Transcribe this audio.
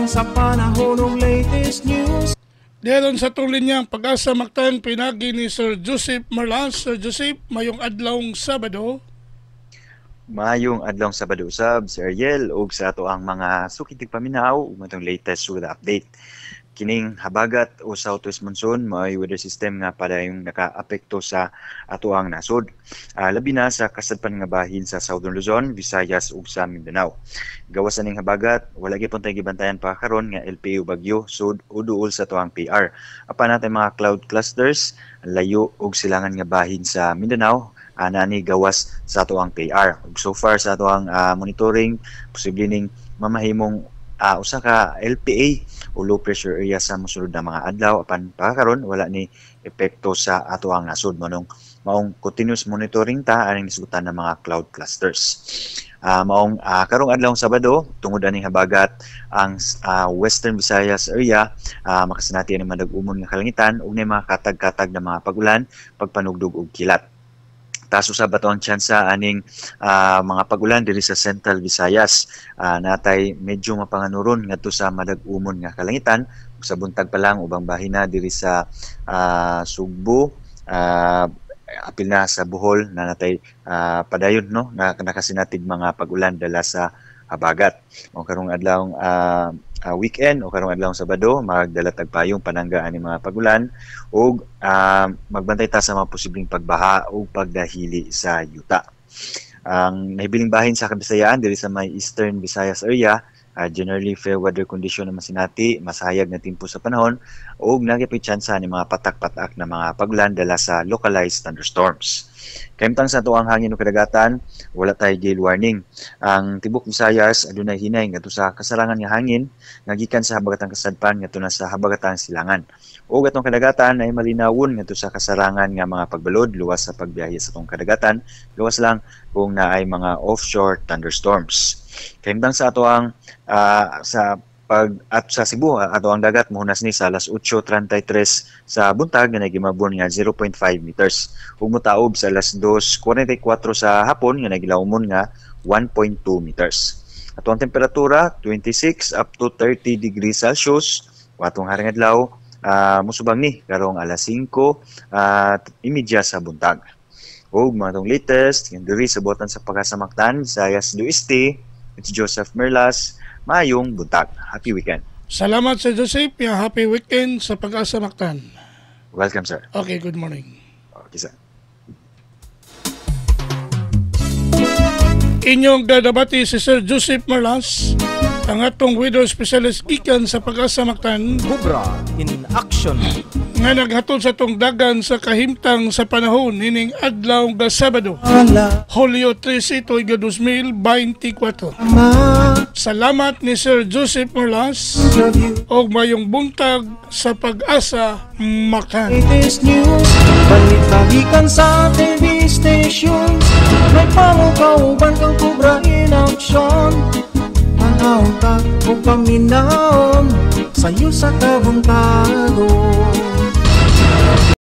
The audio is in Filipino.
lang sa panahon ng latest news. Diyan sa itong linyang Pag-asa Mactan, pinagi ni Sir Joseph Marlas. Sir Joseph, mayong adlawng Sabado. Maayong adlawng Sabado usab, Sir Ariel, ug sa ato ang mga sukitig paminaw ug matong latest weather update. Kining habagat o southwest monsoon may weather system nga padayong nakaapekto sa ato ang nasod. Labi na sa kasadpan nga bahin sa Southern Luzon, Visayas ug sa Mindanao. Gawas ning habagat, wala gyud tay gibantayan pa karon nga LPU bagyo sud o duol sa ato ang PR. Apan natay mga cloud clusters layo ug silangan nga bahin sa Mindanao nani gawas sa ato ang PR. Ug so far sa ato ang monitoring, posible ning mamahimong usa ka LPA o low pressure area sa mosunod na mga adlaw. Apan pagkaron wala ni epekto sa ato ang nasod maong continuous monitoring ta aning nisutan ng mga cloud clusters. Maong karong adlawng Sabado tungod aning habagat ang Western Visayas area makasinati ani madag-umon nga kalangitan ug nay mga katag-katag na mga pagulan, pagpanugdog ug kilat. Taas usab ato ang tsansa aning mga pagulan diri sa Central Visayas. Natay medyo mapanganuron ngadto sa madag-umon nga kalangitan ug sa buntag pa lang ubang bahina diri sa Sugbo, apil na sa Bohol na natay padayon no na nakasinatig mga pagulan dala sa habagat. O karong adlawng weekend o karong adlawng Sabado magdala tag payong panangga ani mga pagulan ug magbantay ta sa mga posibleng pagbaha o pagdahili sa yuta. Ang nahibiling bahin sa Kabisayaan diri sa may Eastern Visayas area, generally fair weather condition naman sinati, masayag na tempo sa panahon ug nagyapay tsansa ni mga patak-patak na mga pagulan dala sa localized thunderstorms. Kaimtang sa tuang hangin o kadagatan, wala tay gale warning. Ang tibok Visayas adunay hinay ngadto sa kasarangan nga hangin nga gikan sa habagatang kasadpan ngadto na sa habagatang silangan. O gatong kadagatan ay malinawon ngadto sa kasarangan nga mga pagbalod luwas sa pagbiyahe sa tong kadagatan, luwas lang kung naay mga offshore thunderstorms. Kaimtang sa ato ang at sa Cebu ato ang dagat mohunas ni sa alas 8:33 sa buntag nga nagimabon nga 0.5 meters ug motaob sa alas 2:44 sa hapon nga nagilawmon nga 1.2 meters. Ato ang temperatura 26 up to 30 degrees Celsius. Atong haring adlaw musubang ni karong alas 5:30 sa buntag. Ug mga tong latest diri sa buotan sa Pag-asa Mactan, Visayas do Este, it's Joseph Merlas. Mayong buntag. Happy weekend. Salamat Sir Joseph. Happy weekend sa Pag-asa Mactan. Welcome, sir. Okay, good morning. Okay, sir. Inyong dadabati si Sir Joseph Marlas, ang atong weather specialist gikan sa Pag-asa Mactan. Cobra in action. Nga naghatod sa tong dagan sa kahimtang sa panahon nining adlaw nga Sabado, Hulyo 13, 2024. Salamat ni Sir Joseph Marlas og mayong buntag sa Pag-asa Mactan. Latest news, balik-balikan sa TV station. May pangukauban kang Cobra in action. Panauta o paminaw sa'yo sa kabuntagon.